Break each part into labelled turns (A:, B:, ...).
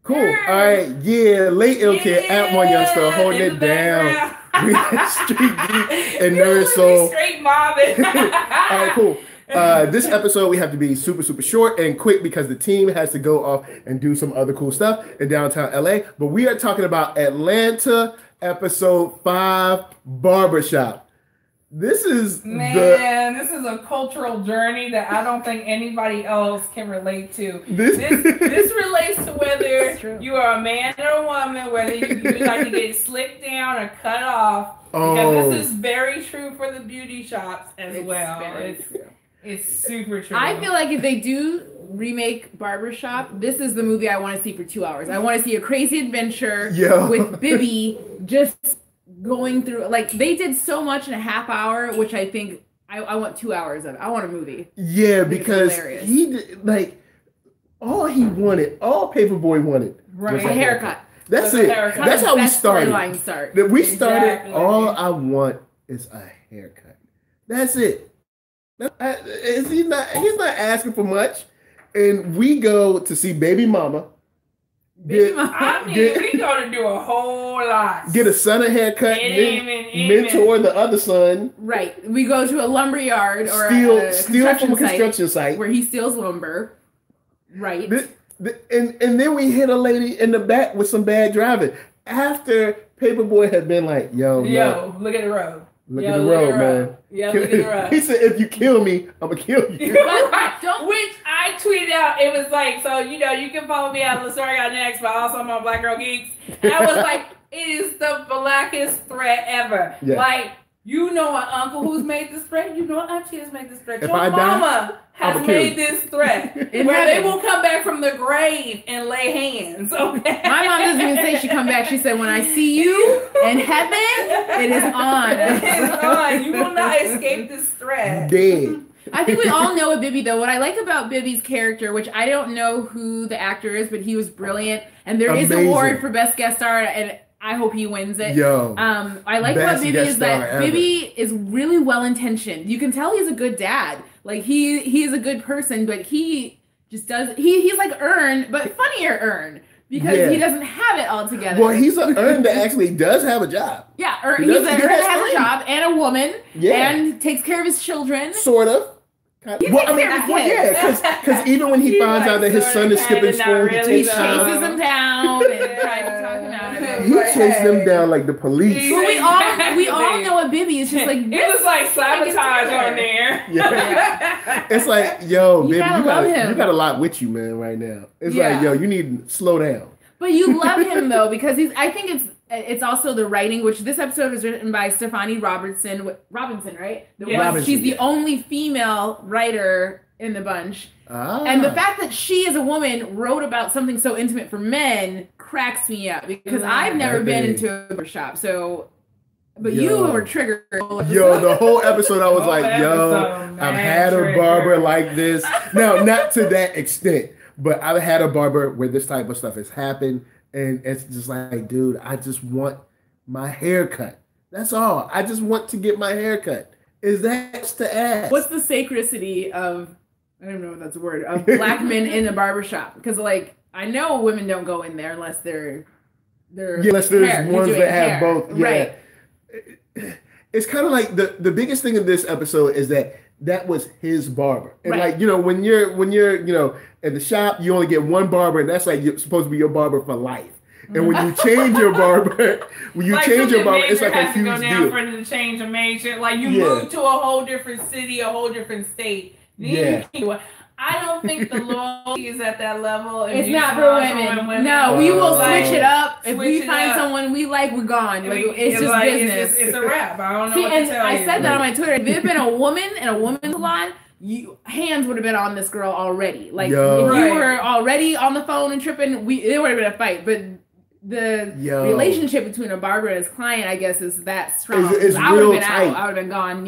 A: Cool. All right. Yeah. Late ill kid at one youngster holding it down. We had Street Geek and Nerd Soul.
B: Straight mobbing.
A: All right. Cool. This episode we have to be super short and quick because the team has to go off and do some other cool stuff in downtown LA. But we are talking about Atlanta episode 5, Barbershop. This is
B: this is a cultural journey that I don't think anybody else can relate to. This relates to whether you are a man or a woman, whether you like to get slicked down or cut off. Because this is very true for the beauty shops as well. It's super true.
C: I feel like if they do remake Barbershop, this is the movie I want to see for 2 hours. I want to see a crazy adventure with Bibby just going through, like, they did so much in a half hour, which I think I want 2 hours of. I want a movie.
A: Yeah, because he did, like, all Paperboy wanted was
C: a haircut.
A: That's it. That's how we started. We started. All I want is a haircut. That's it. He's not asking for much, and we go to see Baby Mama.
B: We gonna do a whole lot.
A: Get a son a haircut, mentor the other son.
C: Right. We go to a lumber yard or
A: steal from a construction site
C: where he steals lumber. Right.
A: And then we hit a lady in the back with some bad driving. After Paperboy had been like, yo,
B: look at the road.
A: Look at the road, man.
B: Yeah, look at the road.
A: He said, if you kill me, I'm going to kill you.
B: Which I tweeted out. It was like, so, you can follow me at LaSoria Got Next, but also I'm on Black Girl Geeks. And I was like, it is the blackest threat ever. Yeah. Like, an uncle who's made this threat. An auntie has made this threat. Your mama has made this threat. Where they will come back from the grave and lay hands. Okay?
C: My mom doesn't even say she come back. She said, when I see you in heaven, it is on.
B: It is on. You will not escape this threat.
A: Dead.
C: I think we all know a Bibby, though. What I like about Bibby's character, which I don't know who the actor is, but he was brilliant. And there is an award for Best Guest Star, and I hope he wins it. I like about Bibby is that Bibby is really well-intentioned. You can tell he's a good dad. Like, he is a good person, but he just does... He's like Ern, but funnier Ern. Because he doesn't have it all together.
A: Well, he's an Ern that actually does have a job.
C: Yeah, Ern has a job and a woman and takes care of his children.
A: Sort of. Because even when he finds out that his son is skipping school, he
C: chases him down and tries to talk him out of it.
A: He chases them down like the police.
C: But we all know a Bibby. It's just like
B: it was like sabotage on there.
A: Yeah. It's like, yo, Bibby, you got a lot with you, man, right now. It's like, yo, you need to slow down.
C: But you love him though, because I think it's also the writing, which this episode was written by Stefani Robinson, right? She's the only female writer in the bunch. And the fact that she, as a woman, wrote about something so intimate for men cracks me up, because I've never been into a barbershop. So, but you were triggered.
A: Yo, the whole episode, I was like, I've had a barber like this. Now, not to that extent, but I've had a barber where this type of stuff has happened. And it's just like, dude, I just want my hair cut. That's all. I just want to get my hair cut. Is that to ask?
C: What's the sacredity of, I don't know if that's a word, of black men in a barbershop? Because, like, I know women don't go in there unless they're
A: unless there's ones that have both. Yeah. Right. It's kind of like the biggest thing in this episode is that was his barber. And like, when you're at the shop, you only get one barber, and that's like you're supposed to be your barber for life. And when you change your barber, it's like a huge
B: deal. Down for the change of major. Like, you move to a whole different city, a whole different state. I don't think the loyalty is at that level.
C: It's not for women. No, we will switch it up. If we find someone we like, we're gone. Like, it's just business.
B: It's a wrap. I don't know what to tell you.
C: I said that on my Twitter. If it had been a woman in a woman's salon, hands would have been on this girl already. Like, if you were already on the phone and tripping, it would have been a fight. But the relationship between a barber and his client, I guess, is that strong.
A: It's
C: I would have been
A: tight.
C: out. I would have been gone.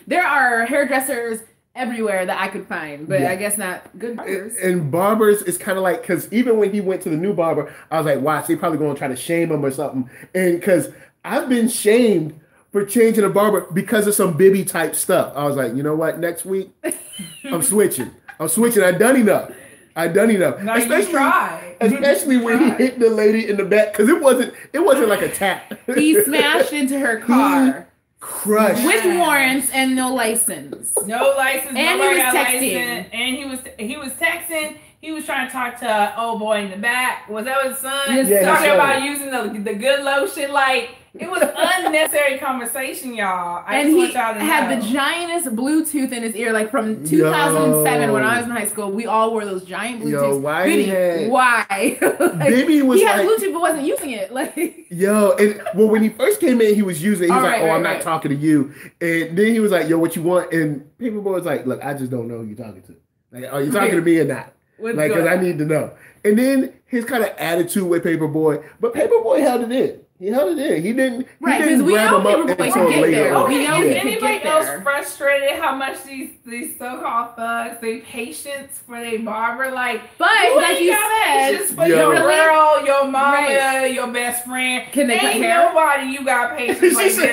C: There are hairdressers everywhere that I could find, but I guess not good barbers.
A: And barbers, it's kind of like, because even when he went to the new barber, I was like, watch, they probably going to try to shame him or something. And because I've been shamed for changing a barber because of some Bibby type stuff. I was like, you know what? Next week, I'm switching. I've done enough. I done enough.
B: No, especially
A: when he hit the lady in the back, because it wasn't like a tap.
C: He smashed into her car.
A: Crushed.
C: With warrants and no license.
B: No license.
C: And he was texting.
B: And he was texting. He was trying to talk to an old boy in the back. Was that his son?
A: Yeah,
B: talking about using the good lotion. Like, it was unnecessary conversation, y'all.
C: And he had the giantest Bluetooth in his ear, like from 2007 when I was in high school. We all wore those giant Bluetooths. Why? Like,
A: Bibby was
C: he had Bluetooth but wasn't using it. Like,
A: and when he first came in, he was using it. He was like, I'm not talking to you. And then he was like, yo, what you want? And Paperboy was like, look, I just don't know who you're talking to. Like, are you talking to me or not? Like, because I need to know. And then his kind of attitude with Paperboy, but Paperboy held it in. He held it in. He didn't grab him up until later.
B: Is anybody else frustrated how much these so-called thugs, they patience for their barber? Like,
C: but like you said,
B: for your girl, your mama, your best friend.
C: Can they cut hair?
B: Nobody you got patience like this for.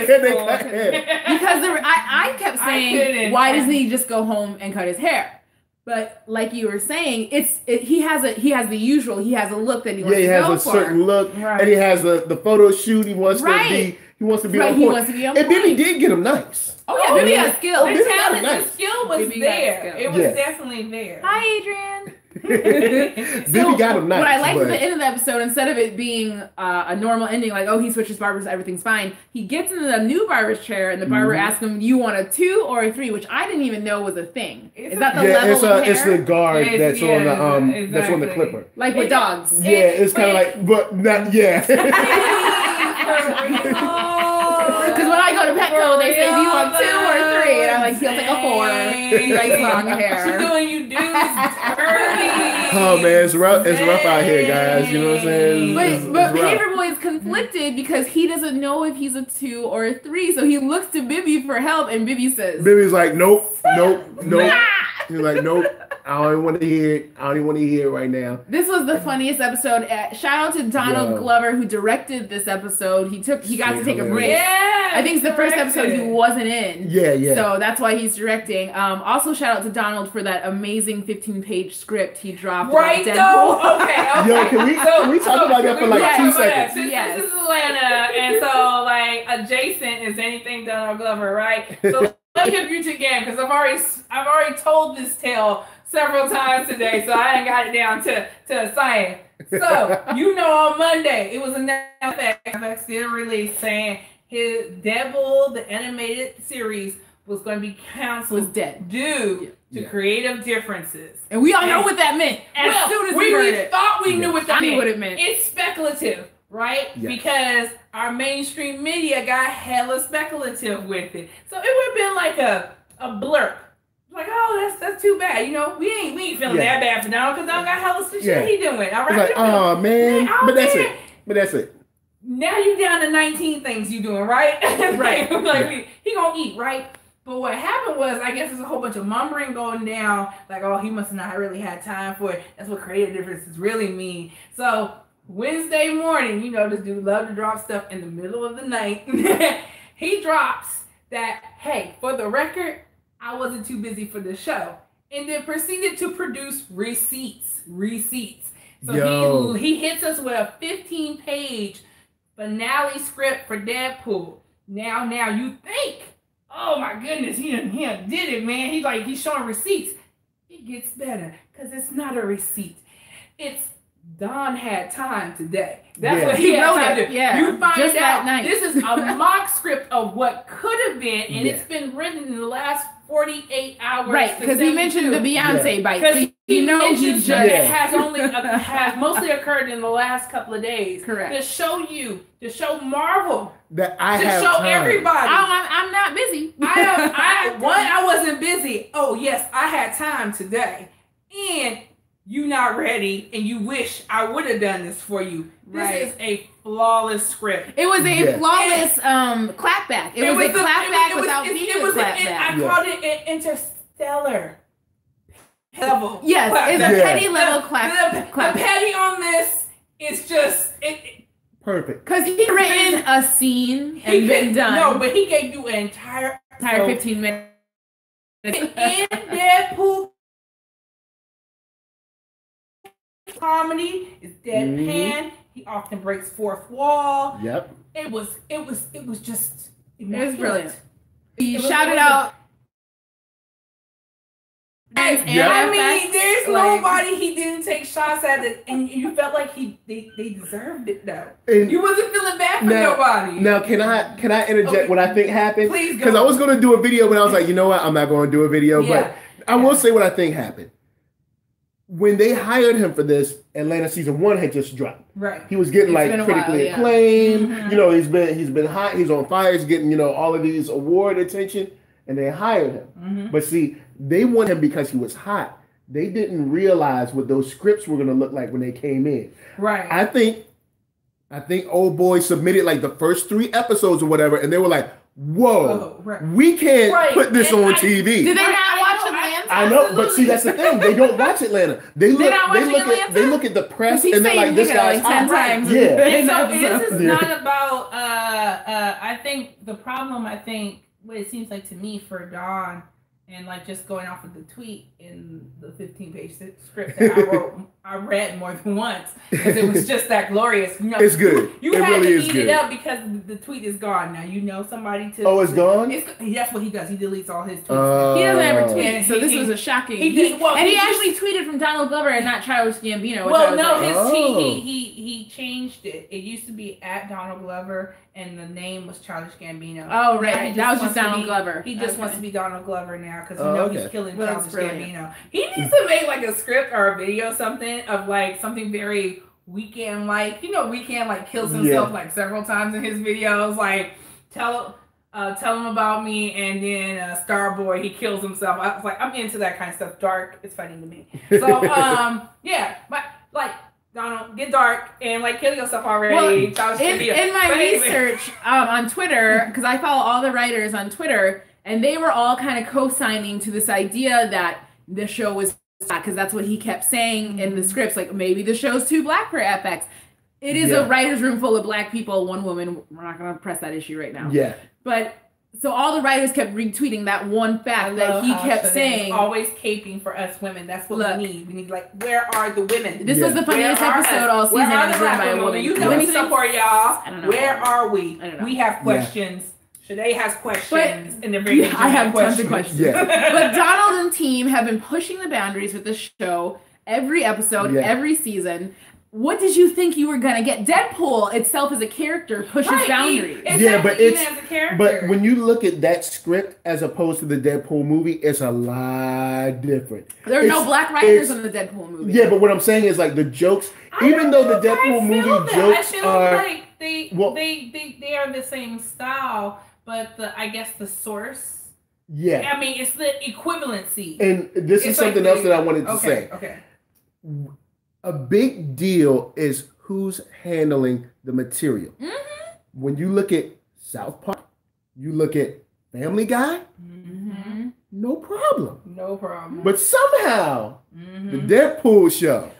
C: Because I kept saying, why doesn't he just go home and cut his hair? But like you were saying, he has the usual. He has a look that he wants to go for.
A: Yeah, he has a certain look, and he has the photo shoot. He wants to be. He wants to be on point. And Bibby did get him nice.
C: Oh yeah, Bibby has skill.
B: The skill was there. It was definitely there.
C: Hi, Adrian.
A: Bibby got him nice.
C: What I liked at the end of the episode, instead of it being a normal ending, like, he switches barbers, everything's fine, he gets into the new barber's chair, and the barber asks him, you want a 2 or a 3, which I didn't even know was a thing. Is that the level of hair?
A: It's the guard that's on the clipper.
C: Like with dogs.
A: It's kind of like, but not,
C: Because when I go to Petco, they say, do you want 2 or 3? And I'm like, he'll take a 4. He likes long hair.
B: She's doing you dudes dirty.
A: Oh man, it's rough out here, guys. You know what I'm saying?
C: But Paperboy is conflicted because he doesn't know if he's a 2 or a 3. So he looks to Bibby for help, and Bibby's like,
A: nope. He's like, nope. I don't even want to hear it. I don't even want to hear it right now.
C: This was the funniest episode. Shout out to Donald Glover, who directed this episode. He got to take a break.
B: Yeah,
C: I think it's the first episode he wasn't in.
A: Yeah.
C: So that's why he's directing. Also, shout out to Donald for that amazing 15-page script he dropped.
B: Right, though? Okay.
A: Yo, can we talk about that for like 2 seconds?
B: This is Atlanta, and so, like, adjacent is anything Donald Glover, right? So let me confuse you again, because I've already told this tale several times today, so I ain't got it down to a science. So, on Monday, it was announced that FX did a release saying his Deadpool, the animated series, was going to be canceled due to creative differences.
C: And we all know what that meant.
B: As soon as we heard it. Thought we knew what that meant.
C: What it meant.
B: It's speculative, right? Yes. Because our mainstream media got hella speculative with it. So it would have been like a blurb. Like, oh, that's too bad. We ain't feeling that bad for now because I got hella shit he doing. All right.
A: Like, oh man. But that's it.
B: Now you down to 19 things you doing, right?
C: Right.
B: Like he gonna eat, right? But what happened was, I guess there's a whole bunch of mumbling going down. Like, oh, he must not really had time for it. That's what creative differences really mean. So Wednesday morning, this dude loved to drop stuff in the middle of the night. He drops that, hey, for the record, I wasn't too busy for the show. And then proceeded to produce receipts. So he hits us with a 15-page finale script for Deadpool. Now you think, oh my goodness, he did it, man. He's showing receipts. It gets better because it's not a receipt. It's Don had time today. That's what he had time to do.
C: Yeah.
B: You find
C: just
B: out
C: that night.
B: This is a mock script of what could have been, and it's been written in the last 48 hours.
C: Right, because he mentioned the Beyonce bite.
B: Because he has mostly occurred in the last couple of days.
C: Correct.
B: To show Marvel.
A: That I have
B: show
A: time.
B: Everybody.
C: I'm not busy.
B: I wasn't busy. Oh, yes, I had time today. And you not ready, and you wish I would have done this for you. This is a flawless script.
C: It was a flawless clapback. It was a clapback without being a clapback.
B: I called it an interstellar level.
C: Yes,
B: clapback.
C: It's a petty level clapback.
B: The petty on this is just
A: perfect.
C: Because he written a scene and been done.
B: No, but he gave you an entire
C: 15 minutes.
B: In Deadpool comedy. It's deadpan. He often breaks fourth wall.
A: Yep.
B: It was just.
C: It was brilliant. He shouted out.
B: I mean, there's nobody he didn't take shots at it, and you felt like they deserved it though. And you wasn't feeling bad for nobody.
A: Now, can I interject what I think happened?
B: Please go.
A: Because I was going to do a video, but I was like, you know what? I'm not going to do a video, but I will say what I think happened. When they hired him for this, Atlanta season 1 had just dropped.
B: Right.
A: He was getting critically acclaimed. Mm-hmm. You know, he's been hot. He's on fire. He's getting all of these award attention, and they hired him. Mm-hmm. But see, they wanted him because he was hot. They didn't realize what those scripts were going to look like when they came in.
B: Right.
A: I think old boy submitted the first 3 episodes or whatever, and they were like, "Whoa, we can't put this on TV."
C: Did they not watch Atlanta?
A: I know, but see, that's the thing. They don't watch Atlanta. They look at the press and they're like, "This guy's hot."
C: 10 times.
A: Yeah.
B: And so this is not about. I think the problem. What it seems like to me for Dawn. And just going off of the tweet in the 15-page script that I read more than once because it was just that glorious.
A: It's good.
B: You had to eat it up because the tweet is gone. Now somebody to.
A: Oh, it's gone.
B: That's what he does. He deletes all his tweets.
C: He doesn't ever tweet, so this was a shocking. He actually tweeted from Donald Glover and not Childish Gambino.
B: He changed it. It used to be at Donald Glover, and the name was Childish Gambino.
C: Oh, right. That was just Donald Glover.
B: He just wants to be Donald Glover now because he's killing Childish Gambino. He needs to make a script or a video something of something very Weeknd-like. Weeknd kills himself several times in his videos. Tell him about me, and then Starboy, he kills himself. I was I'm into that kind of stuff. Dark, it's funny to me. So but Donald, get dark and kill yourself already.
C: Well, in my research on Twitter, because I follow all the writers on Twitter, and they were all kind of co-signing to this idea that the show was black, because that's what he kept saying in the scripts. Maybe the show's too black for FX. It is a writer's room full of black people, one woman. We're not going to press that issue right now.
A: Yeah.
C: But so all the writers kept retweeting that one fact that he kept saying.
B: Always caping for us women. That's what we need. We need where are the women?
C: This was the funniest episode all season.
B: Where are the black women? You know we support y'all. I don't know. Where are we?
C: I don't know.
B: We have questions. Shade has questions.
C: I have tons of questions. Yeah. But Donald and team have been pushing the boundaries with the show every episode, every season. What did you think you were gonna get? Deadpool itself as a character pushes boundaries.
A: But when you look at that script as opposed to the Deadpool movie, it's a lot different.
C: There are no black writers in the Deadpool movie.
A: Yeah, but what I'm saying is the jokes. Even though the Deadpool movie jokes are,
B: they are the same style, but I guess the source.
A: Yeah.
B: I mean, it's the equivalency.
A: And this is something else that I wanted to say.
B: Okay.
A: A big deal is who's handling the material. Mm-hmm. When you look at South Park, you look at Family Guy, no problem.
B: No problem.
A: But somehow, the Deadpool show,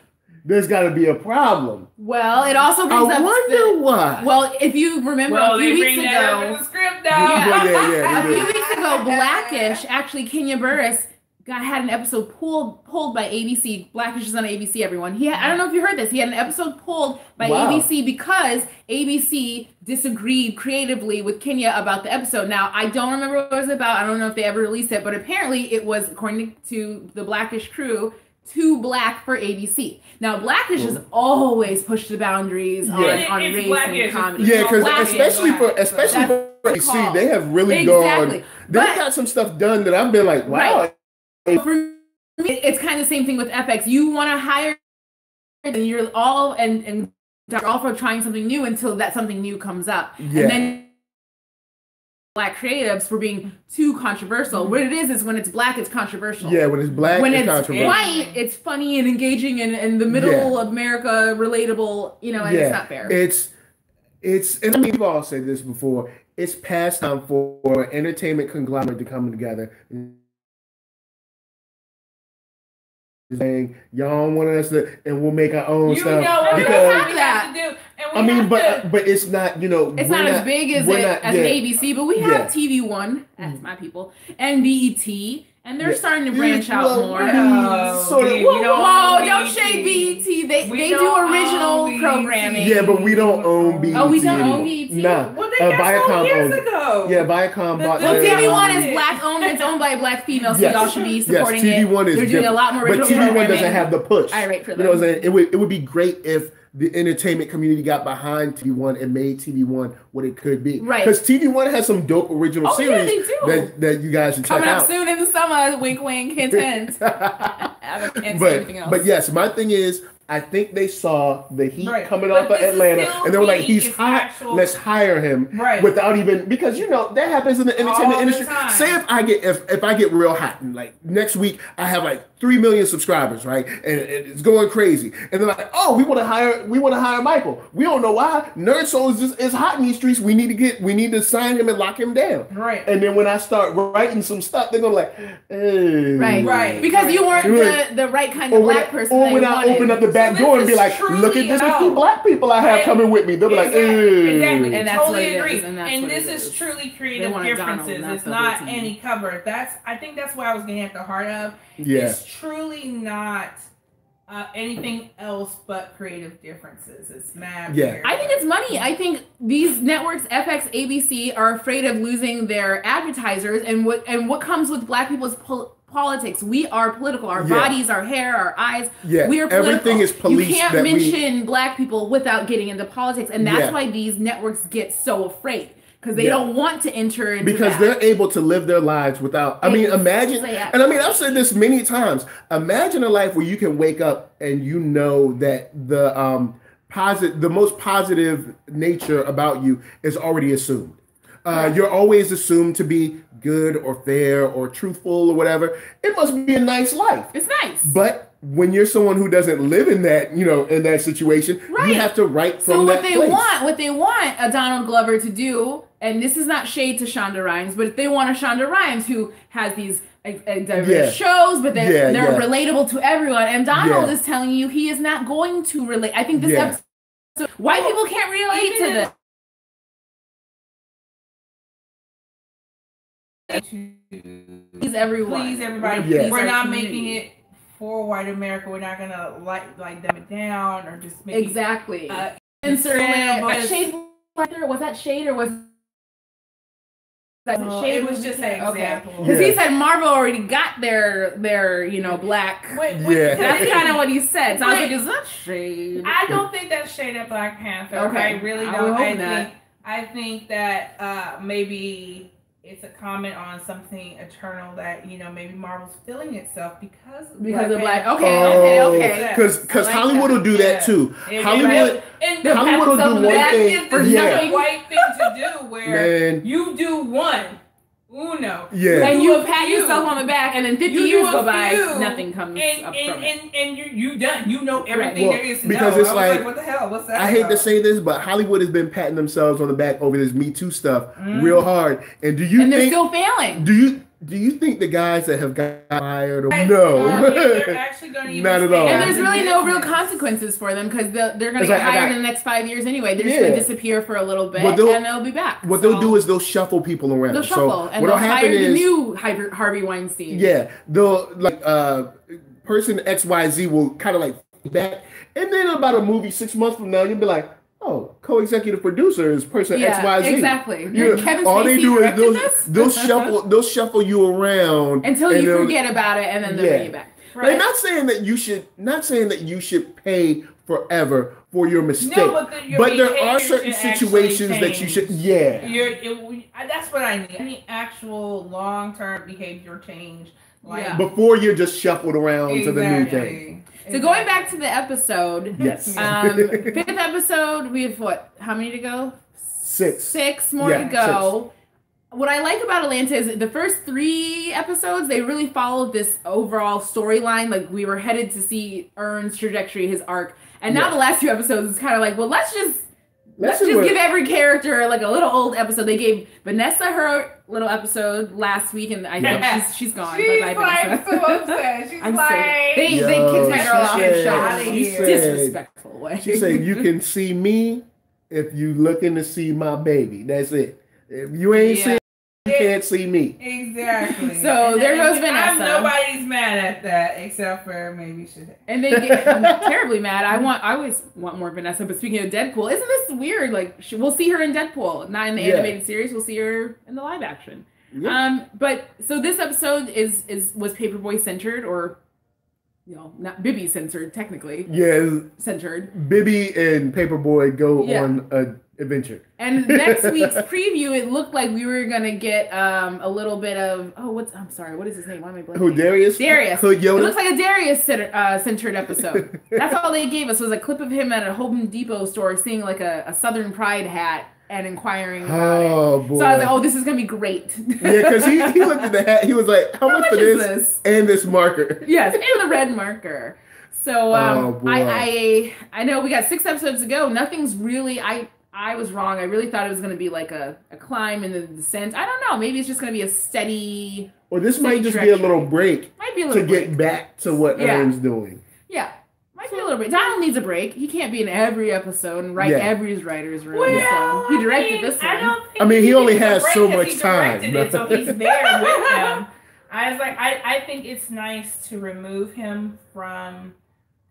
A: there's got to be a problem.
C: Well, it also brings up.
A: I wonder why.
C: Well, if you remember a few weeks ago,
B: the script now.
C: A few weeks ago, Blackish, actually, Kenya Burris had an episode pulled by ABC. Blackish is on ABC, everyone. I don't know if you heard this. He had an episode pulled by ABC because ABC disagreed creatively with Kenya about the episode. Now, I don't remember what it was about. I don't know if they ever released it, but apparently it was, according to the Blackish crew, too black for ABC. Now, Blackish has always pushed the boundaries on race and comedy.
A: Yeah, because especially for ABC, they have really gone. They've got some stuff done that I've been like, wow.
C: Right. For me, it's kind of the same thing with FX. You want to hire, and you're all and you're all for trying something new until that something new comes up, and then black creatives for being too controversial. What it is when it's black, it's controversial.
A: Yeah, when it's black,
C: when
A: it's controversial.
C: White, it's funny and engaging and the middle of America relatable. And it's not fair.
A: It's and we've all said this before. It's past time for entertainment conglomerate to come together. Saying y'all want us to, and we'll make our own stuff. But it's not.
C: It's not as big as an ABC. But we have TV One. That's my people. And BET And they're starting to branch out more. Don't shade BET. They do original programming.
A: Yeah, but we don't own BET.
C: Oh, we don't own BET?
A: Nah.
B: Well, they got years ago.
A: Yeah, Viacom bought
C: Well, TV1 is black owned. It's owned by a black female, so y'all should be supporting it.
A: TV1 is
C: They're doing a lot more original
A: programming. But TV1
C: programming.
A: doesn't have the push.
C: I rate for them.
A: You know what I'm saying? It would be great if the entertainment community got behind TV1 and made TV1 what it could be.
C: Right.
A: Because TV1 has some dope original series that you guys should check out.
C: Coming up soon in the summer. Wink, wink, hint, hint. I can't say anything else.
A: But yes, my thing is, I think they saw the heat coming off of Atlanta, and they were like, he's hot, let's hire him.
B: Right.
A: Without even, because that happens in the entertainment industry. Say if I get real hot, and like next week I have like 3 million subscribers, right? And it's going crazy. And they're like, oh, we want to hire Michael. We don't know why. Nerd Soul is hot in these streets. We need to sign him and lock him down.
B: Right.
A: And then when I start writing some stuff, they're gonna like, hey.
C: Right. Because you weren't the right kind of black person.
A: Or when I open up the back door and be like, look at this 50 black people I have coming with me. They'll be like,
B: exactly.
C: And that's
B: totally
C: what it
B: agree.
C: is,
B: and this is truly creative differences. It's not any cover. I think that's what I was getting at the heart of.
A: Yeah.
B: It's truly not anything else but creative differences. It's mad.
A: Yeah.
C: I think it's money. I think these networks, FX, ABC, are afraid of losing their advertisers, and what comes with black people's politics. We are political. Our bodies, our hair, our eyes. Yeah. We are political.
A: Everything is policed.
C: You can't mention black people without getting into politics, and that's why these networks get so afraid. Because they don't want to enter into
A: because they're able to live their lives without. I mean, imagine. And I mean, I've said this many times. Imagine a life where you can wake up and you know that the most positive nature about you is already assumed. You're always assumed to be good or fair or truthful or whatever. It must be a nice life.
C: It's nice.
A: But when you're someone who doesn't live in that, in that situation, you have to write from that place.
C: What they want a Donald Glover to do, and this is not shade to Shonda Rhimes, but if they want a Shonda Rhimes who has these diverse shows, but they're relatable to everyone, and Donald is telling you he is not going to relate. I think this episode, white people can't relate to this. Please everybody.
B: Please, we're not making it for white America. We're not gonna like dumb it down or just make
C: exactly. Insert shade. Was that shade or was that shade?
B: It was just an example.
C: Because he said Marvel already got their black. That's kind of what he said. So I was like, is that shade?
B: I don't think that's shade at Black Panther. Okay, I really don't. I think that maybe it's a comment on something eternal that maybe Marvel's feeling itself because of
C: Black. Okay.
A: Because Hollywood will do that too. Hollywood will do one thing.
B: That's a white thing to do where you do one. Uno.
A: Yeah.
C: And you pat yourself on the back, and then 50 years go by, nothing comes up from it.
B: And you done. You know everything there is to know.
A: Because it's like,
B: what the hell? What's that?
A: I hate to say this, but Hollywood has been patting themselves on the back over this Me Too stuff real hard. And
C: they're still failing.
A: Do you think the guys that have got fired no?
B: They're actually going to
A: not at all.
C: And there's really no real consequences for them because they're going to get hired in the next 5 years anyway. They're just going to disappear for a little bit and they'll be back.
A: What they'll do is they'll shuffle people around.
C: They'll shuffle and they'll hire the new Harvey Weinstein.
A: Yeah, they'll person XYZ will kind of like back, and then about a movie 6 months from now you'll be like, oh, co-executive producer is person XYZ.
C: Exactly.
A: Kevin all they do is they'll shuffle you around
C: until you forget about it, and then they'll bring you back.
A: Right. They're not saying that you should pay forever for your mistake. No, but there are certain situations that you should.
B: That's what I need. I need actual long-term behavior change.
A: Before you're just shuffled around to the new thing.
C: So going back to the episode,
A: yes.
C: 5th episode, we have how many to go?
A: 6.
C: 6 more to go. 6. What I like about Atlanta is the first 3 episodes, they really followed this overall storyline. Like we were headed to see Earn's trajectory, his arc. And now the last 2 episodes, it's kind of like, well, let's just give every character like a little old episode. They gave Vanessa her little episode last week, and I think she's gone.
B: She's like so upset. She's like,
C: they kicked my girl off the show. Disrespectful way.
A: She said, "You can see me if you looking to see my baby. That's it. If you ain't seeing, you can't see me.
B: Exactly.
C: So there goes Vanessa.
B: Nobody's mad at that except for maybe Shade.
C: And they get terribly mad. I always want more Vanessa. But speaking of Deadpool, isn't this weird? Like we'll see her in Deadpool, not in the animated series. We'll see her in the live action. Yep. But so this episode was Paperboy centered, or not Bibby centered technically.
A: Yeah,
C: centered.
A: Bibby and Paperboy go on an adventure.
C: And next week's preview, it looked like we were gonna get a little bit of I'm sorry, what is his name? Why am I blanking?
A: Who, Darius?
C: Darius.
A: Who, Yoda?
C: It looks like a Darius centered episode. That's all they gave us was a clip of him at a Home Depot store seeing like a Southern Pride hat and inquiring about it.
A: Boy.
C: So I was like, oh, this is gonna be great.
A: Yeah, because he looked at the hat. He was like, how much for this? And this marker.
C: Yes, and the red marker. So I know we got 6 episodes to go. Nothing's really I was wrong. I really thought it was going to be like a climb in the descent. I don't know. Maybe it's just going to be a steady.
A: Or this might just be a little break.
C: Might be a little
A: break. Get back to what Aaron's doing.
C: Yeah. Might be a little break. Donald needs a break. He can't be in every episode and write every writer's room.
B: Well,
C: so he directed this one.
A: I mean, he only has so much time.
B: So he's there with them. I was like, I think it's nice to remove him from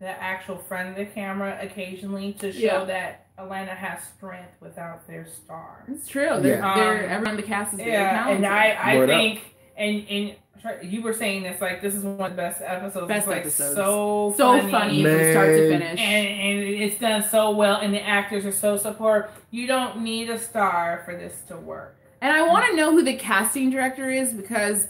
B: the actual front of the camera occasionally to show that Atlanta has strength without their stars.
C: It's true. Everyone in the cast is very talented.
B: And I think, and you were saying this, like, this is one of the best episodes.
C: Best
B: like
C: episodes.
B: So
C: funny from start to finish.
B: And it's done so well, and the actors are so supportive. You don't need a star for this to work.
C: And I want to know who the casting director is, because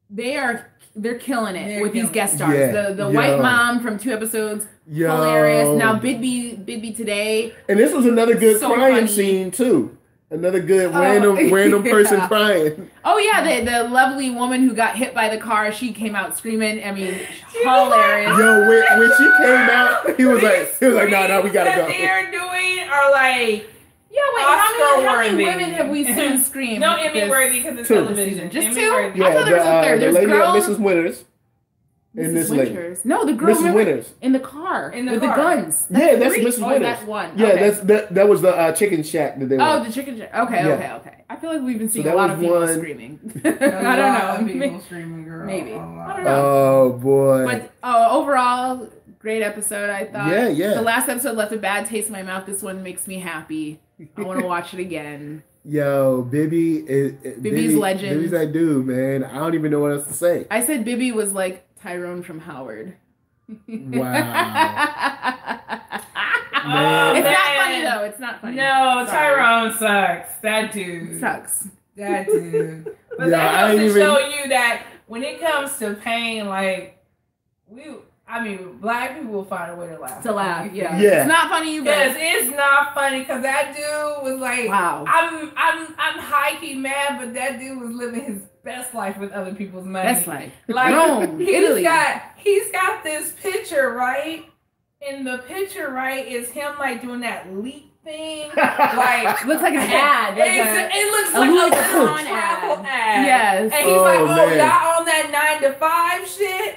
C: they're killing it with these guest stars. The white mom from 2 episodes, hilarious. Now Bibby today.
A: And this was another good crying scene too. Another good random person crying.
C: Oh yeah, the lovely woman who got hit by the car, she came out screaming. I mean, hilarious.
A: Yo, when she came out, he was like, no, we gotta go.
B: They're doing are like.
C: Yeah, wait, how many women have we seen scream?
B: No, Emmy worthy because it's television.
C: Just 2?
A: Yeah,
C: I thought there was a third. There's
A: the lady
C: girl,
A: Mrs. Winters. And this lady.
C: No, the girl
A: Mrs. Winters.
C: In the car. With the guns.
A: That's Mrs. Winters.
C: Oh, that's one.
A: Yeah, okay. that was the chicken shack that they were.
C: Oh, the chicken shack. Okay. I feel like we've been seeing a lot of people screaming. I don't know.
B: People screaming, girl.
C: Maybe. I don't know.
A: Oh, boy.
C: But overall, great episode, I thought.
A: Yeah.
C: The last episode left a bad taste in my mouth. This one makes me happy. I want to watch it again.
A: Yo, Bibby's
C: legend.
A: Bibby's that dude, man. I don't even know what else to say.
C: I said Bibby was like Tyrone from Howard.
A: Wow.
C: It's not funny though. It's not funny.
B: No, Tyrone sucks. That dude
C: sucks.
B: That dude. But that goes to show you that when it comes to pain, like black people will find a way to laugh.
C: Yeah. It's not funny,
B: because it's not funny. Because that dude was like,
C: wow.
B: I'm high key mad, but that dude was living his best life with other people's money.
C: Best life.
B: Like
C: Rome, Italy.
B: He's got this picture, right? In the picture, right, is him like doing that leap thing. Like
C: looks like an ad.
B: It looks like a travel ad.
C: Yes.
B: And he's like, y'all on that 9 to 5 shit?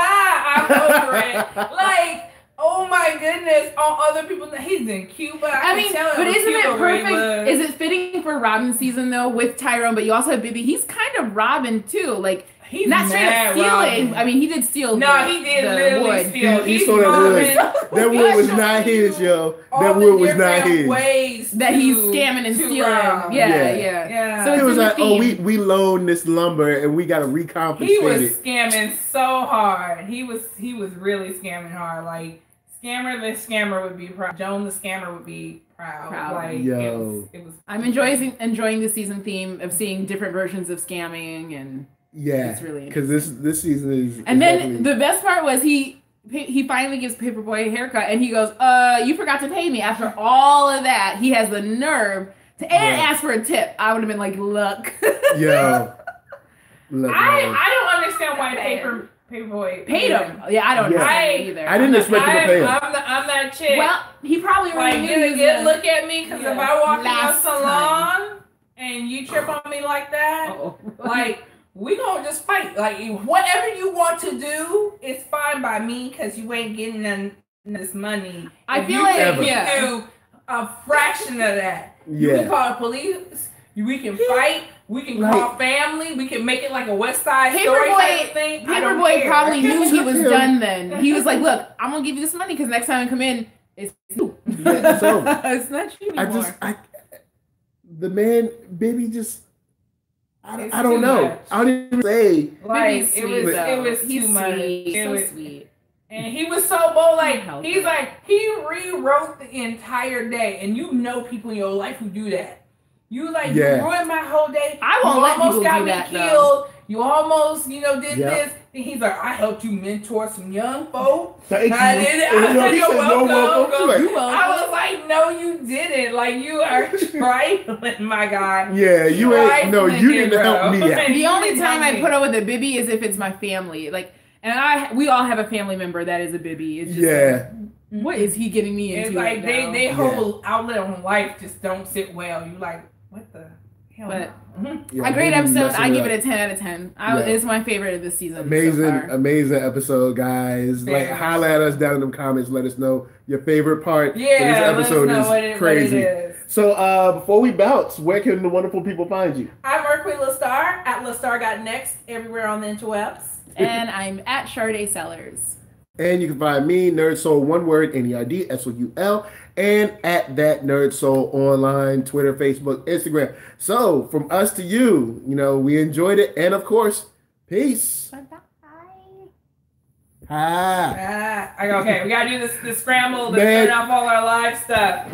B: I'm over it. Like, oh my goodness, on other people. He's in Cuba. But
C: isn't it perfect? Is it fitting for Robin season though with Tyrone? But you also have Bibby. He's kind of Robin too. Like he's not straight up stealing. Robin. I mean, he did steal.
B: No, he did literally steal.
A: He stole that wood. That wood was not his, yo. That wood was not his.
B: Ways
C: that he's scamming and stealing. Yeah. So
A: it was like, we loaned this lumber and we got to recompensate it.
B: He was scamming so hard. He was really scamming hard. Like the scammer would be proud. Joan the scammer would be proud. Like,
A: yo.
B: It was.
C: I'm enjoying the season theme of seeing different versions of scamming and.
A: Yeah,
C: it's really
A: because this season is.
C: And then the best part was he finally gives Paperboy a haircut, and he goes, you forgot to pay me." After all of that, he has the nerve to ask for a tip. I would have been like, "Look."
A: Yo.
B: I don't understand why Paperboy
C: paid him. Yeah, I don't understand either.
A: I didn't expect him to pay him.
B: I'm that chick.
C: Well, he probably really
B: get a good look at me, because if I walk in a salon and you trip on me like that, like. We gonna just fight. Like, whatever you want to do is fine by me, because you ain't getting none this money.
C: I feel like
B: you do a fraction of that. You can call the police. We can fight. We can call family. We can make it like a West Side Story type of thing.
C: Paperboy probably knew he was done then. He was like, look, I'm going to give you this money because next time I come in, it's you.
A: Yeah, so
C: it's not you anymore.
A: The man, baby, just... I don't know.
B: Much.
A: I don't even say.
B: Like, it was too much. It was sweet. And he was so bold. Like, he's like, he rewrote the entire day. And you know people in your life who do that. You like, you ruined my whole day.
C: I won't let people do that,
B: killed. Though. You almost, did this. And he's like, I helped you mentor some young folk. I did it. You're welcome. I was like, no, you didn't. Like, you are trifling, my guy.
A: Yeah, you ain't. No, you didn't help me out.
C: The only time I put up with a bibby is if it's my family. Like, and we all have a family member that is a bibby. It's just like, what is he getting me into?
B: It's like they whole outlet on life just don't sit well. You like, what the hell?
C: But a great episode. I give it a 10 out of 10. It's my favorite of this season.
A: Amazing episode, guys. Like, holla at us down in the comments. Let us know your favorite part.
B: Yeah,
A: this episode is crazy. So before we bounce, where can the wonderful people find you?
B: I'm Mercury LaStar at LaStar.next everywhere on the interwebs.
C: And I'm at Sade Sellers.
A: And you can find me, Nerd Soul, one word, NERDSOUL, and at That Nerd Soul online, Twitter, Facebook, Instagram. So from us to you, we enjoyed it. And of course, peace.
C: Bye-bye.
B: Okay, we got to do this scramble to turn off all our live stuff.